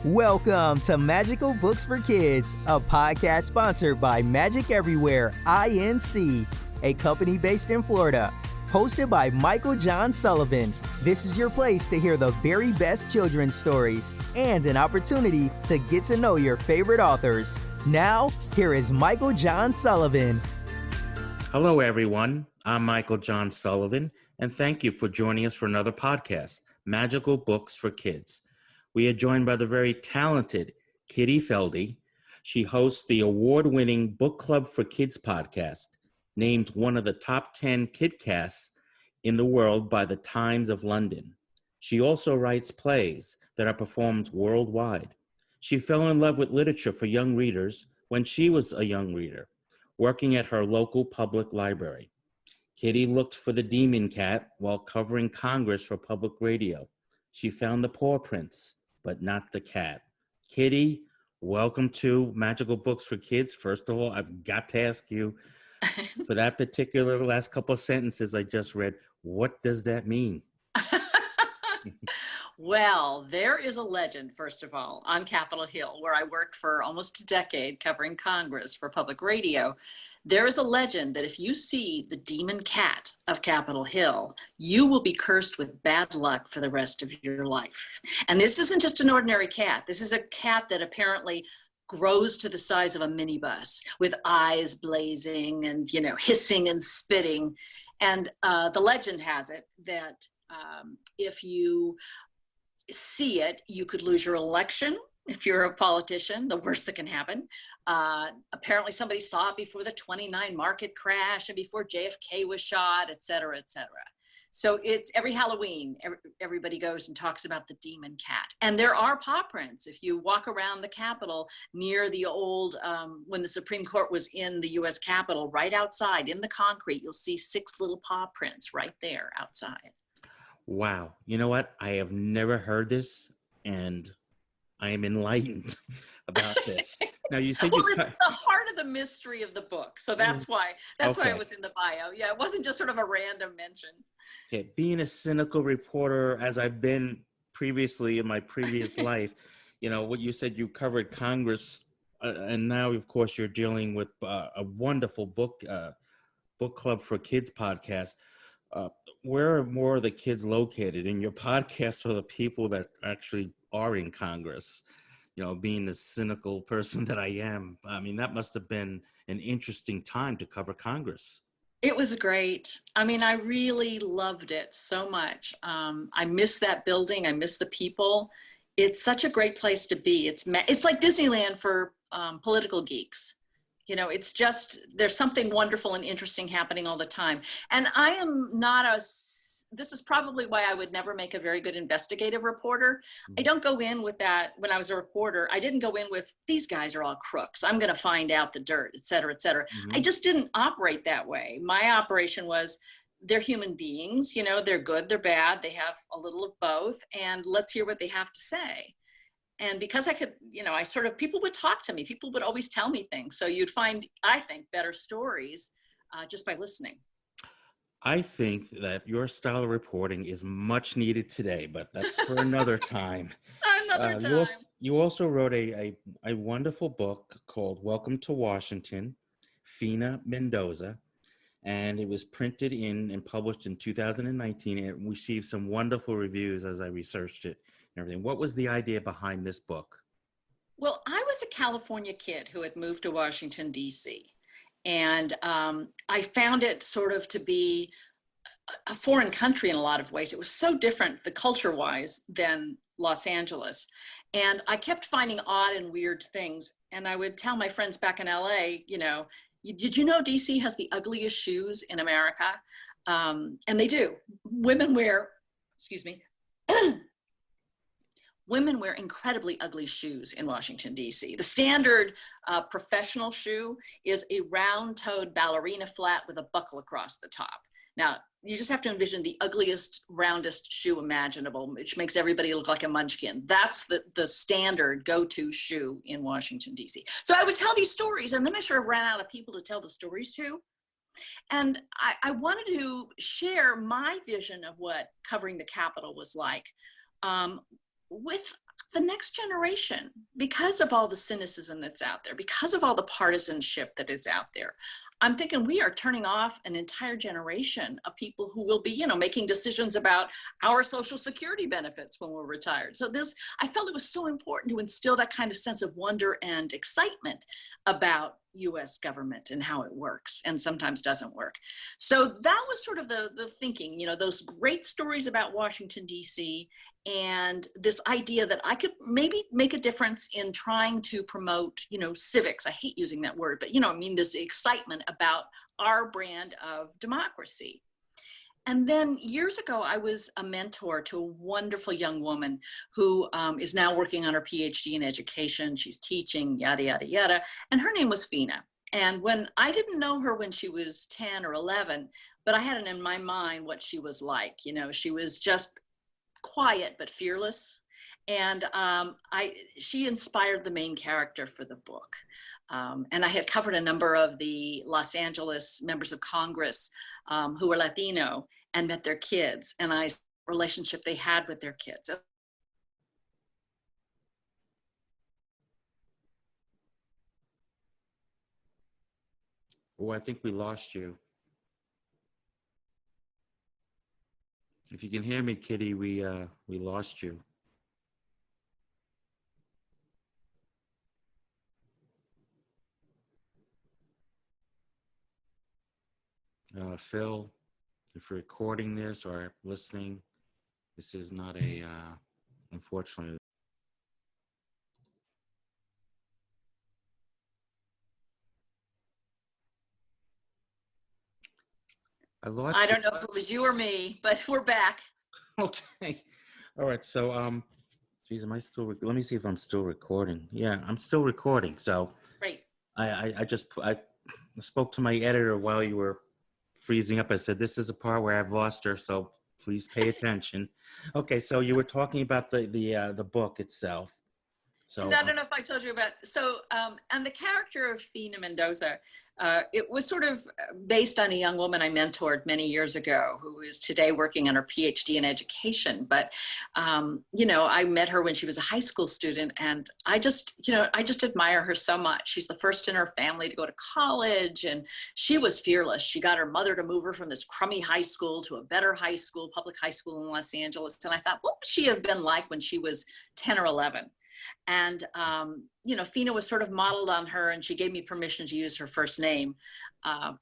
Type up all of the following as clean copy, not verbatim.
Welcome to Magical Books for Kids, a podcast sponsored by Magic Everywhere, Inc., a company based in Florida. Hosted by Michael John Sullivan, this is your place to hear the very best children's stories and an opportunity to get to know your favorite authors. Now, here is Michael John Sullivan. Hello, everyone. I'm Michael John Sullivan, and thank you for joining us for another podcast, Magical Books for Kids. We are joined by the very talented Felde. She hosts the award-winning Book Club for Kids podcast, named one of the top 10 Kidcasts in the world by the Times of London. She also writes plays that are performed worldwide. She fell in love with literature for young readers when she was a young reader, working at her local public library. Kitty looked for the demon cat while covering Congress for public radio. She found the paw prints, but not the cat. Kitty, welcome to Magical Books for Kids. First of all, I've got to ask you, for that particular last couple of sentences I just read, what does that mean? Well, there is a legend, first of all, on Capitol Hill, where I worked for almost a decade covering Congress for public radio. There is a legend that if you see the demon cat of Capitol Hill, you will be cursed with bad luck for the rest of your life. And this isn't just an ordinary cat. This is a cat that apparently grows to the size of a minibus with eyes blazing and, hissing and spitting. And the legend has it that if you see it, you could lose your election. If you're a politician, the worst that can happen. Apparently somebody saw it before the 29 market crash and before JFK was shot, et cetera, et cetera. So it's every Halloween, everybody goes and talks about the demon cat. And there are paw prints. If you walk around the Capitol near the old, when the Supreme Court was in the US Capitol, right outside in the concrete, you'll see 6 little paw prints right there outside. Wow. You know what? I have never heard this, and I am enlightened about this. Now you said well, it's the heart of the mystery of the book, so that's why it was in the bio. Yeah, it wasn't just sort of a random mention. Okay, being a cynical reporter, as I've been previously in my previous life, what you said, you covered Congress, and now, of course, you're dealing with a wonderful book club for kids podcast. Where are more of the kids located in your podcast, or the people that actually are in Congress? Being the cynical person that I am, I mean, that must have been an interesting time to cover Congress. It was great. I mean, I really loved it so much. I miss that building. I miss the people. It's such a great place to be. It's like Disneyland for political geeks. It's just, there's something wonderful and interesting happening all the time. And I am not this is probably why I would never make a very good investigative reporter. I don't go in with that. When I was a reporter, I didn't go in with, these guys are all crooks, I'm going to find out the dirt, et cetera, et cetera. Mm-hmm. I just didn't operate that way. My operation was, they're human beings, they're good, they're bad, they have a little of both, and let's hear what they have to say. And because I could, people would talk to me, people would always tell me things. So you'd find, I think, better stories just by listening. I think that your style of reporting is much needed today, but that's for another time. Another time. You also wrote a wonderful book called Welcome to Washington, Fina Mendoza, and it was printed and published in 2019. It received some wonderful reviews as I researched it and everything. What was the idea behind this book? Well, I was a California kid who had moved to Washington, D.C., and I found it sort of to be a foreign country in a lot of ways. It was so different, the culture-wise, than Los Angeles. And I kept finding odd and weird things. And I would tell my friends back in LA, did you know DC has the ugliest shoes in America? And they do. Women wear incredibly ugly shoes in Washington, D.C. The standard professional shoe is a round-toed ballerina flat with a buckle across the top. Now, you just have to envision the ugliest, roundest shoe imaginable, which makes everybody look like a munchkin. That's the standard go-to shoe in Washington, D.C. So I would tell these stories, and then I sort of ran out of people to tell the stories to. And I wanted to share my vision of what covering the Capitol was like with the next generation, because of all the cynicism that's out there, because of all the partisanship that is out there, I'm thinking we are turning off an entire generation of people who will be, you know, making decisions about our Social Security benefits when we're retired. So this, I felt it was so important to instill that kind of sense of wonder and excitement about US government and how it works and sometimes doesn't work. So that was sort of the thinking, you know, those great stories about Washington, D.C., and this idea that I could maybe make a difference in trying to promote, you know, civics. I hate using that word, but, you know, I mean, this excitement about our brand of democracy. And then years ago, I was a mentor to a wonderful young woman who is now working on her PhD in education. She's teaching, yada, yada, yada. And her name was Fina. And when I didn't know her when she was 10 or 11, but I had it in my mind what she was like. You know, she was just quiet but fearless. And she inspired the main character for the book. And I had covered a number of the Los members of Congress who were Latino and met their kids, and relationship they had with their kids. Oh, I think we lost you. If you can hear me, Kitty, we lost you. Phil, if you're recording this or listening, this is not a, unfortunately. I don't know if it was you or me, but we're back. Okay. All right. So, geez, am I still, let me see if I'm still recording. Yeah, I'm still recording. So Great. I spoke to my editor while you were freezing up. I said, this is a part where I've lost her, so please pay attention. Okay, so you were talking about the book itself. So and I don't know if I told you about, and the character of Fina Mendoza, it was sort of based on a young woman I mentored many years ago who is today working on her PhD in education. But, you know, I met her when she was a high school student, and I just admire her so much. She's the first in her family to go to college, and she was fearless. She got her mother to move her from this crummy high school to a better high school, public high school in Los Angeles. And I thought, what would she have been like when she was 10 or 11? And, you know, Fina was sort of modeled on her, and she gave me permission to use her first name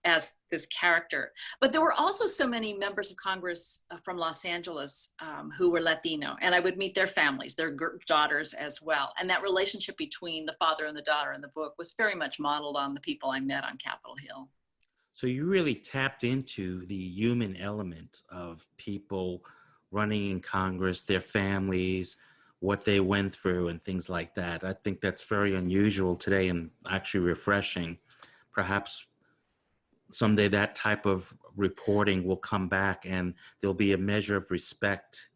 as this character. But there were also so many members of Congress from Los Angeles who were Latino, and I would meet their families, their daughters as well. And that relationship between the father and the daughter in the book was very much modeled on the people I met on Capitol Hill. So you really tapped into the human element of people running in Congress, their families, what they went through and things like that. I think that's very unusual today and actually refreshing. Perhaps someday that type of reporting will come back and there'll be a measure of respect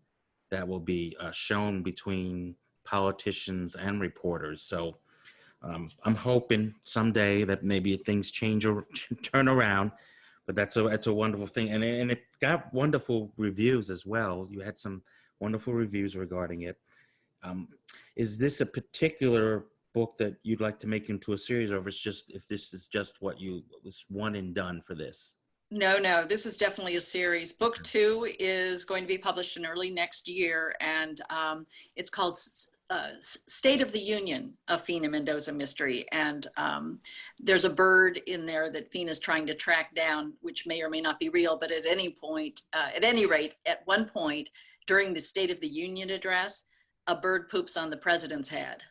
that will be shown between politicians and reporters. So I'm hoping someday that maybe things change or turn around, but that's a wonderful thing. And it got wonderful reviews as well. You had some wonderful reviews regarding it. Is this a particular book that you'd like to make into a series, or if this is just what was one and done for this? No, this is definitely a series. Book 2 is going to be published in early next year, and it's called State of the Union, a Fina Mendoza mystery. And there's a bird in there that Fina's trying to track down, which may or may not be real, but at any rate, at one point during the State of the Union address, a bird poops on the president's head.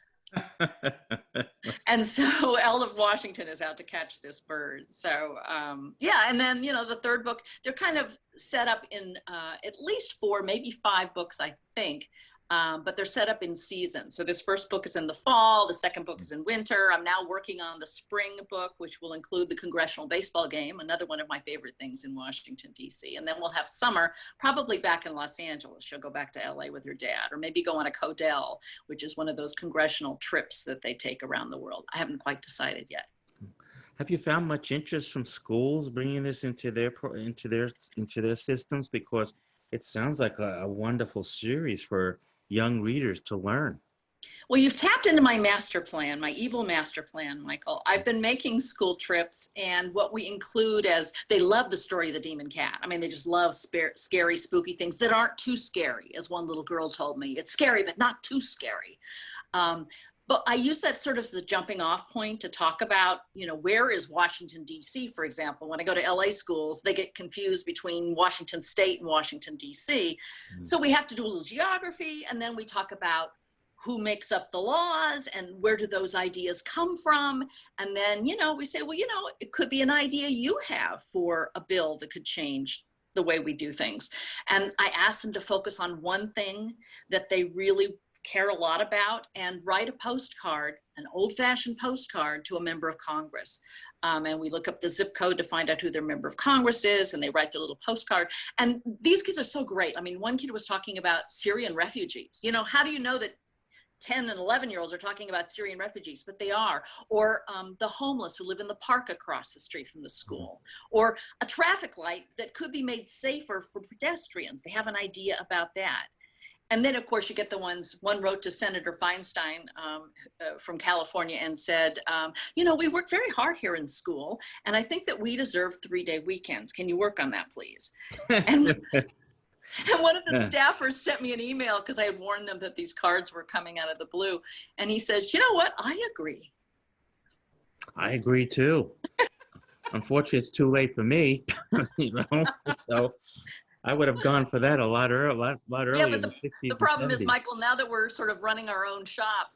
And so Elle of Washington is out to catch this bird. So yeah, and then, you know, the third book, they're kind of set up in at least 4, maybe 5 books, I think. But they're set up in seasons. So this first book is in the fall, the second book is in winter. I'm now working on the spring book, which will include the congressional baseball game, another one of my favorite things in Washington, D.C. And then we'll have summer, probably back in Los Angeles. She'll go back to L.A. with her dad, or maybe go on a Codell, which is one of those congressional trips that they take around the world. I haven't quite decided yet. Have you found much interest from schools bringing this into their systems? Because it sounds like a wonderful series for young readers to learn. Well, you've tapped into my master plan, my evil master plan, Michael. I've been making school trips, and what we include as, they love the story of the demon cat. I mean, they just love scary, spooky things that aren't too scary, as one little girl told me. It's scary, but not too scary. But I use that sort of as the jumping off point to talk about, where is Washington, D.C., for example. When I go to L.A. schools, they get confused between Washington State and Washington, D.C. So we have to do a little geography, and then we talk about who makes up the laws and where do those ideas come from. And then, we say, well, it could be an idea you have for a bill that could change the way we do things. And I ask them to focus on one thing that they really care a lot about and write a postcard, an old-fashioned postcard to a member of Congress. And we look up the zip code to find out who their member of Congress is, and they write their little postcard. And these kids are so great. I mean, one kid was talking about Syrian refugees. How do you know that 10 and 11-year-olds are talking about Syrian refugees? But they are. Or the homeless who live in the park across the street from the school. Or a traffic light that could be made safer for pedestrians. They have an idea about that. And then, of course, you get the ones, one wrote to Senator Feinstein from California and said, we work very hard here in school, and I think that we deserve 3-day weekends. Can you work on that, please? And one of the staffers sent me an email because I had warned them that these cards were coming out of the blue. And he says, you know what? I agree. I agree, too. Unfortunately, it's too late for me, so I would have gone for that a lot earlier. Yeah, but in the 60s the problem and 70s. is, Michael, now that we're sort of running our own shop,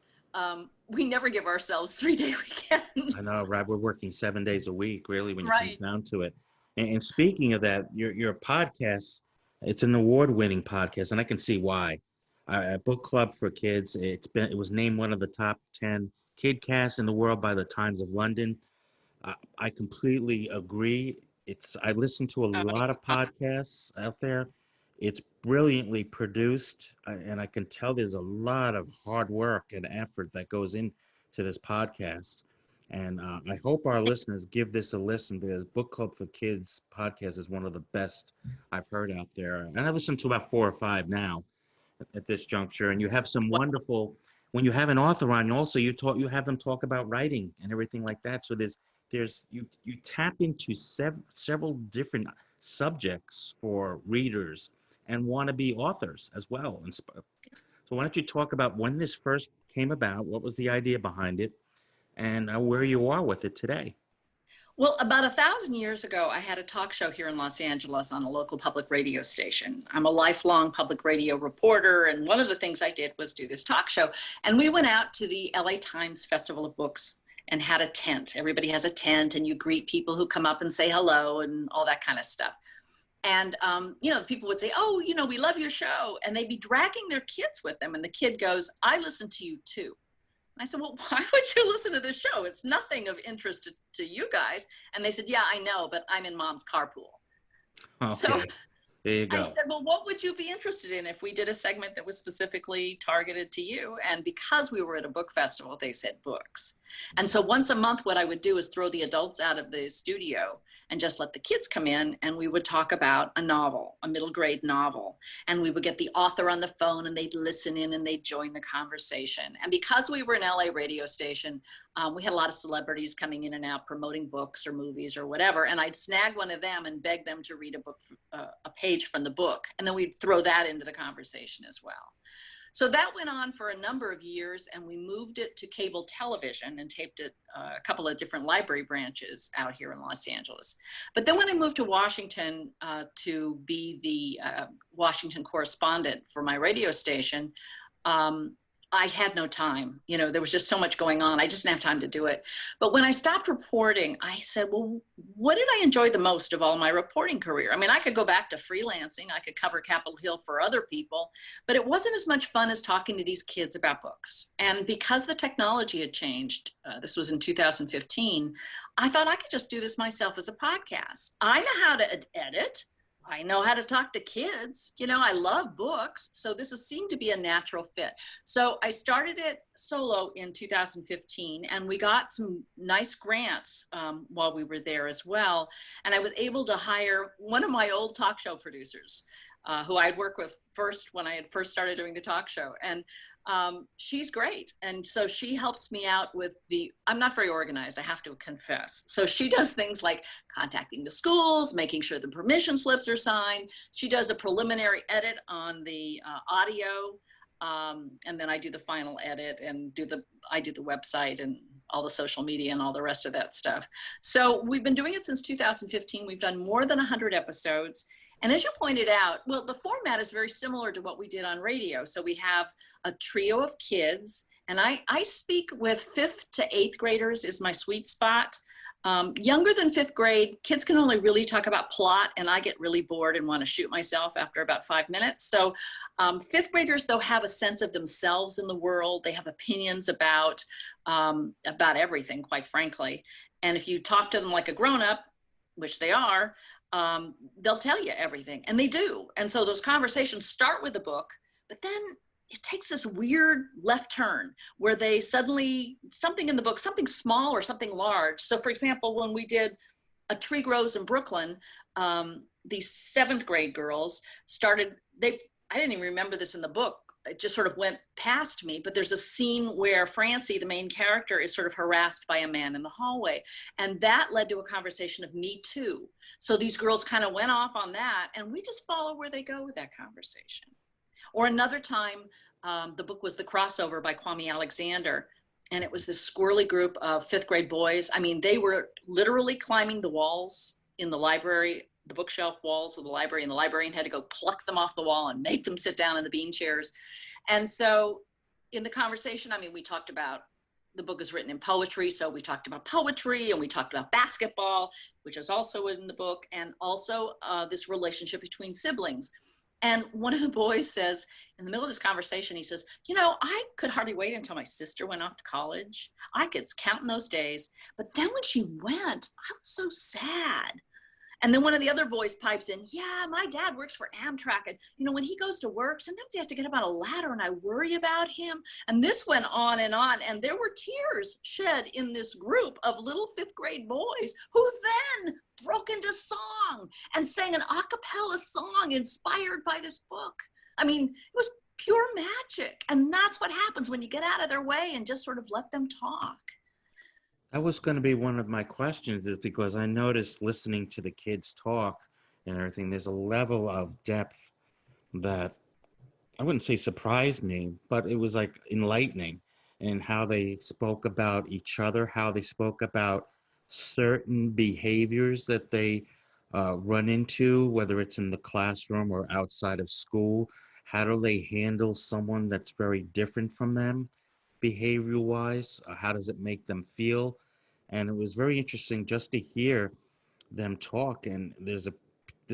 we never give ourselves 3-day weekends. I know, right? We're working 7 days a week, really, when you Right. come down to it. And speaking of that, your podcast, it's an award-winning podcast, and I can see why. Book Club for Kids. It was named one of the top 10 Kidcasts in the world by the Times of London. I completely agree. I listen to a lot of podcasts out there. It's brilliantly produced, and I can tell there's a lot of hard work and effort that goes into this podcast. And I hope our listeners give this a listen, because Book Club for Kids podcast is one of the best I've heard out there. And I listen to about 4 or 5 now at this juncture. And you have some wonderful, when you have an author on, also you have them talk about writing and everything like that. So you tap into several different subjects for readers and wannabe authors as well. And so why don't you talk about when this first came about, what was the idea behind it, and where you are with it today? Well, about 1,000 years ago, I had a talk show here in Los Angeles on a local public radio station. I'm a lifelong public radio reporter, and one of the things I did was do this talk show. And we went out to the LA Times Festival of Books and had a tent. Everybody has a tent, and you greet people who come up and say hello and all that kind of stuff. And, people would say, oh, we love your show. And they'd be dragging their kids with them. And the kid goes, I listen to you too. And I said, well, why would you listen to this show? It's nothing of interest to you guys. And they said, yeah, I know, but I'm in mom's carpool. Okay. So there you go. I said, well, what would you be interested in if we did a segment that was specifically targeted to you? And because we were at a book festival, they said books. And so once a month, what I would do is throw the adults out of the studio and just let the kids come in, and we would talk about a novel, a middle grade novel. And we would get the author on the phone, and they'd listen in and they'd join the conversation. And because we were an LA radio station, we had a lot of celebrities coming in and out promoting books or movies or whatever. And I'd snag one of them and beg them to read a page from the book. And then we'd throw that into the conversation as well. So that went on for a number of years, and we moved it to cable television and taped it a couple of different library branches out here in Los Angeles. But then when I moved to Washington to be the Washington correspondent for my radio station, I had no time. There was just so much going on. I just didn't have time to do it. But when I stopped reporting, I said, well, what did I enjoy the most of all my reporting career? I mean, I could go back to freelancing. I could cover Capitol Hill for other people, but it wasn't as much fun as talking to these kids about books. And because the technology had changed, this was in 2015, I thought I could just do this myself as a podcast. I know how to edit. I know how to talk to kids. I love books. So this seemed to be a natural fit. So I started it solo in 2015, and we got some nice grants while we were there as well. And I was able to hire one of my old talk show producers. who I had worked with first when I had first started doing the talk show. And she's great. And so she helps me out with I'm not very organized, I have to confess. So she does things like contacting the schools, making sure the permission slips are signed. She does a preliminary edit on the audio. And then I do the final edit and I do the website and all the social media and all the rest of that stuff. So we've been doing it since 2015. We've done more than 100 episodes. And as you pointed out, well, the format is very similar to what we did on radio. So we have a trio of kids, and I speak with 5th to 8th graders is my sweet spot. Younger than 5th grade, kids can only really talk about plot, and I get really bored and want to shoot myself after about 5 minutes. So 5th graders, though, have a sense of themselves in the world. They have opinions about everything, quite frankly. And if you talk to them like a grown-up, which they are, they'll tell you everything, and they do. And so those conversations start with the book, but then it takes this weird left turn where they suddenly, something in the book, something small or something large. So for example, when we did A Tree Grows in Brooklyn, these 7th grade girls started, I didn't even remember this in the book. It just sort of went past me, but there's a scene where Francie, the main character, is sort of harassed by a man in the hallway. And that led to a conversation of Me Too. So these girls kind of went off on that, and we just follow where they go with that conversation. Or another time, the book was The Crossover by Kwame Alexander. And it was this squirrely group of 5th grade boys. I mean, they were literally climbing the walls in the library, the bookshelf walls of the library, and the librarian had to go pluck them off the wall and make them sit down in the bean chairs. And so in the conversation, I mean, we talked about, the book is written in poetry, so we talked about poetry, and we talked about basketball, which is also in the book, and also this relationship between siblings. And one of the boys says, in the middle of this conversation, he says, you know, I could hardly wait until my sister went off to college. I could count in those days. But then when she went, I was so sad. And then one of the other boys pipes in, yeah, my dad works for Amtrak. And, you know, when he goes to work, sometimes he has to get up on a ladder and I worry about him. And this went on. And there were tears shed in this group of little 5th grade boys who then broke into song and sang an a cappella song inspired by this book. I mean, it was pure magic. And that's what happens when you get out of their way and just sort of let them talk. That was going to be one of my questions, is because I noticed listening to the kids talk and everything, there's a level of depth that I wouldn't say surprised me, but it was like enlightening in how they spoke about each other, how they spoke about certain behaviors that they run into, whether it's in the classroom or outside of school. How do they handle someone that's very different from them behavioral wise? How does it make them feel? And it was very interesting just to hear them talk. And there's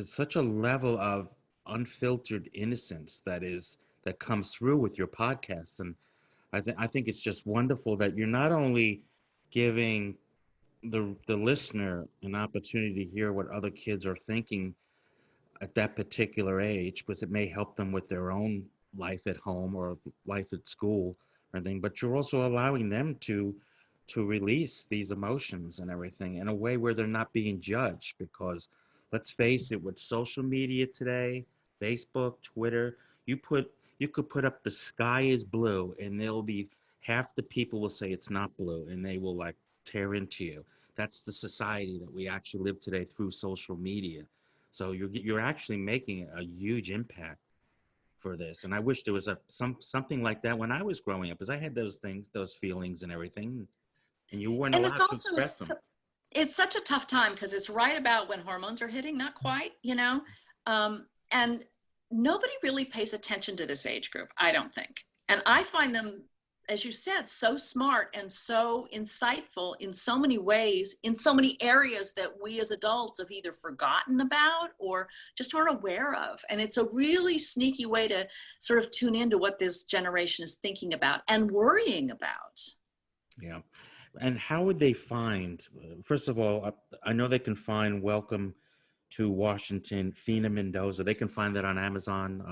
such a level of unfiltered innocence that comes through with your podcast. And I think it's just wonderful that you're not only giving the listener an opportunity to hear what other kids are thinking at that particular age, because it may help them with their own life at home or life at school or anything, but you're also allowing them to release these emotions and everything in a way where they're not being judged. Because let's face it, with social media today, Facebook, Twitter, you could put up the sky is blue and there'll be half the people will say it's not blue and they will like tear into you. That's the society that we actually live today through social media. So you're actually making a huge impact for this. And I wish there was something like that when I was growing up, because I had those things, those feelings and everything, and you weren't allowed to express them. It's such a tough time because it's right about when hormones are hitting, not quite, you know, and nobody really pays attention to this age group, I don't think. And I find them, as you said, so smart and so insightful in so many ways, in so many areas that we as adults have either forgotten about or just aren't aware of. And it's a really sneaky way to sort of tune into what this generation is thinking about and worrying about. Yeah. And how would they find, first of all, I know they can find Welcome to Washington, Fina Mendoza. They can find that on Amazon.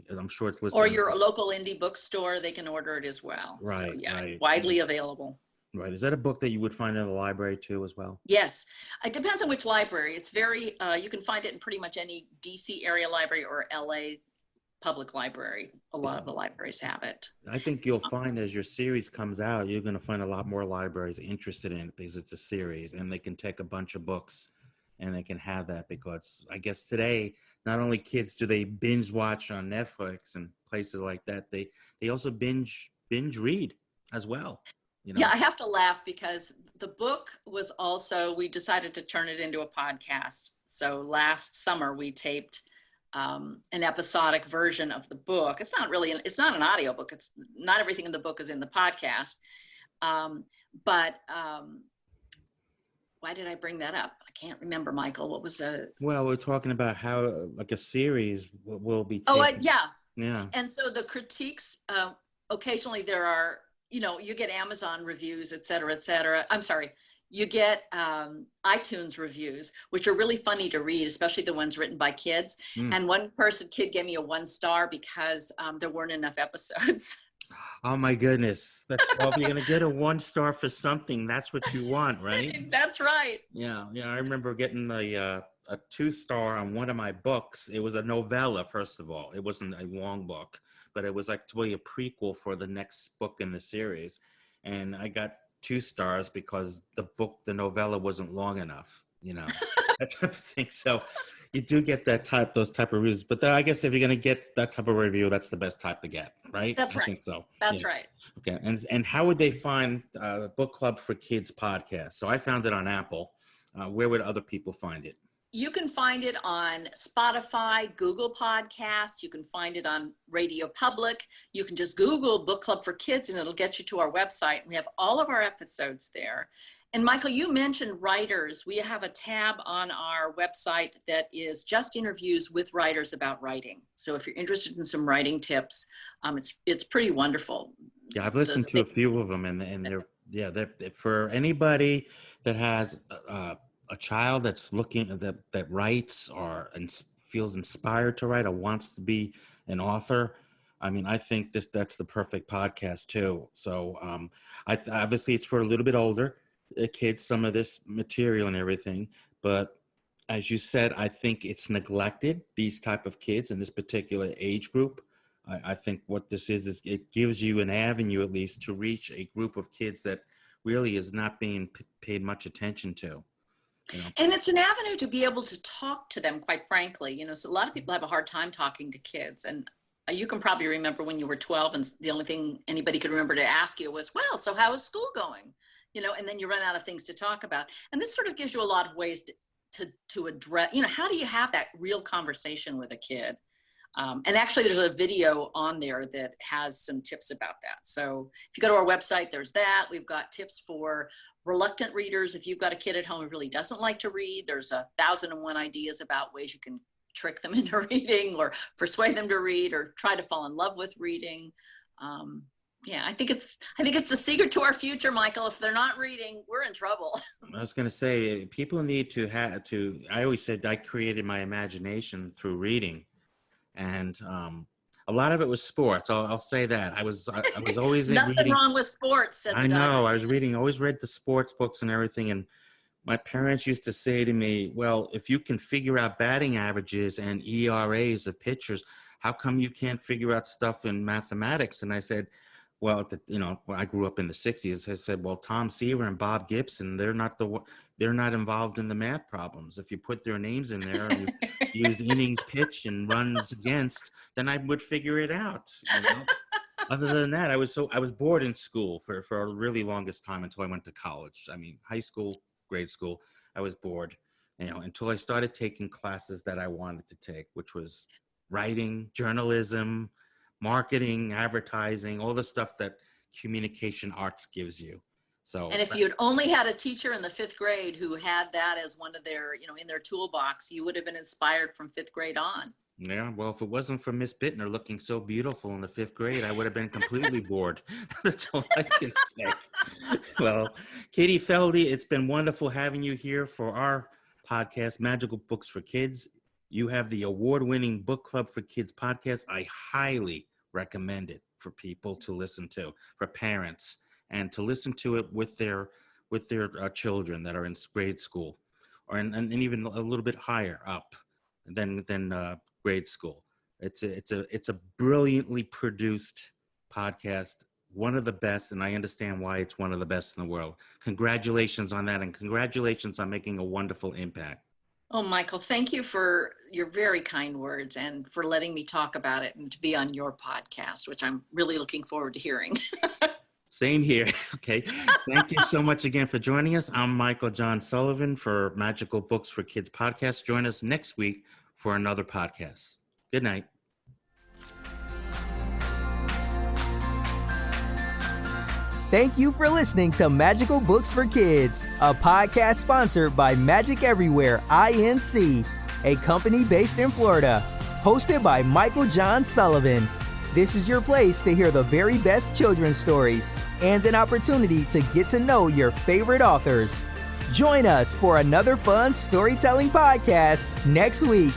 I'm sure it's listed. Or your local indie bookstore, they can order it as well. Right, so, yeah, right. widely available. Right. Is that a book that you would find in the library too as well? Yes, it depends on which library. It's very, you can find it in pretty much any DC area library or LA public library. A lot of the libraries have it. I think you'll find as your series comes out, you're going to find a lot more libraries interested in it because it's a series and they can take a bunch of books and they can have that, because I guess today, not only kids do they binge watch on Netflix and places like that, they also binge read as well. You know? Yeah, I have to laugh because the book was also, we decided to turn it into a podcast. So last summer we taped an episodic version of the book. It's not really, it's not an audiobook. It's not everything in the book is in the podcast. But why did I bring that up? I can't remember, Michael. What was a? Well, we're talking about how like a series will be taken. Oh, yeah. Yeah. And so the critiques, occasionally there are, you know, you get Amazon reviews, et cetera, et cetera. I'm sorry. You get iTunes reviews, which are really funny to read, especially the ones written by kids. And one kid gave me a 1-star because there weren't enough episodes. Oh my goodness. That's, well, if you're going to get a 1-star for something, that's what you want, right? That's right. Yeah. Yeah. I remember getting a 2-star on one of my books. It was a novella, first of all. It wasn't a long book, but it was actually a prequel for the next book in the series. And I got 2 stars because the novella wasn't long enough, you know. That type of thing. So you do get those type of reviews. But I guess if you're going to get that type of review, that's the best type to get, right? That's right. I think so. That's yeah. right. Okay. And how would they find Book Club for Kids podcast? So I found it on Apple. Where would other people find it? You can find it on Spotify, Google Podcasts. You can find it on Radio Public. You can just Google Book Club for Kids and it'll get you to our website. We have all of our episodes there. And Michael, you mentioned writers. We have a tab on our website that is just interviews with writers about writing. So if you're interested in some writing tips, it's pretty wonderful. Yeah, I've listened to a few of them, and they're for anybody that has a child that's looking that writes or feels inspired to write or wants to be an author. I mean, I think that's the perfect podcast too. So obviously it's for a little bit older kids, some of this material and everything, but as you said, I think it's neglected, these type of kids in this particular age group. I think what this is it gives you an avenue at least to reach a group of kids that really is not being paid much attention to. You know? And it's an avenue to be able to talk to them, quite frankly. You know, so a lot of people have a hard time talking to kids. And you can probably remember when you were 12 and the only thing anybody could remember to ask you was, well, so how is school going? You know, and then you run out of things to talk about. And this sort of gives you a lot of ways to address, you know, how do you have that real conversation with a kid? And actually there's a video on there that has some tips about that. So if you go to our website, there's that. We've got tips for reluctant readers. If you've got a kid at home who really doesn't like to read, there's 1,001 ideas about ways you can trick them into reading or persuade them to read or try to fall in love with reading. Yeah, I think it's the secret to our future, Michael. If they're not reading, we're in trouble. I was going to say, people need to I always said I created my imagination through reading. And a lot of it was sports. I'll say that. I was always Nothing reading. wrong with sports, said the I know. doctor. I was always read the sports books and everything. And my parents used to say to me, well, if you can figure out batting averages and ERAs of pitchers, how come you can't figure out stuff in mathematics? And I said, well, I grew up in the 60s. I said, well, Tom Seaver and Bob Gibson, they're not involved in the math problems. If you put their names in there and you use innings pitched and runs against, then I would figure it out. You know? Other than that, I was bored in school for a really longest time until I went to college. I mean, high school, grade school, I was bored, until I started taking classes that I wanted to take, which was writing, journalism, marketing, advertising, all the stuff that communication arts gives you. So, and if you'd only had a teacher in the 5th grade who had that as one of their, in their toolbox, you would have been inspired from 5th grade on. Yeah, well, if it wasn't for Miss Bittner looking so beautiful in the 5th grade, I would have been completely bored. That's all I can say. Well, Katie Felde, it's been wonderful having you here for our podcast, Magical Books for Kids. You have the award-winning Book Club for Kids podcast. I highly recommend it for people to listen to, for parents and to listen to it with their children that are in grade school, or and even a little bit higher up than grade school. It's a brilliantly produced podcast, one of the best, and I understand why it's one of the best in the world. Congratulations on that, and congratulations on making a wonderful impact. Oh, Michael, thank you for your very kind words and for letting me talk about it and to be on your podcast, which I'm really looking forward to hearing. Same here. Okay. Thank you so much again for joining us. I'm Michael John Sullivan for Magical Books for Kids podcast. Join us next week for another podcast. Good night. Thank you for listening to Magical Books for Kids, a podcast sponsored by Magic Everywhere INC, a company based in Florida, hosted by Michael John Sullivan. This is your place to hear the very best children's stories and an opportunity to get to know your favorite authors. Join us for another fun storytelling podcast next week.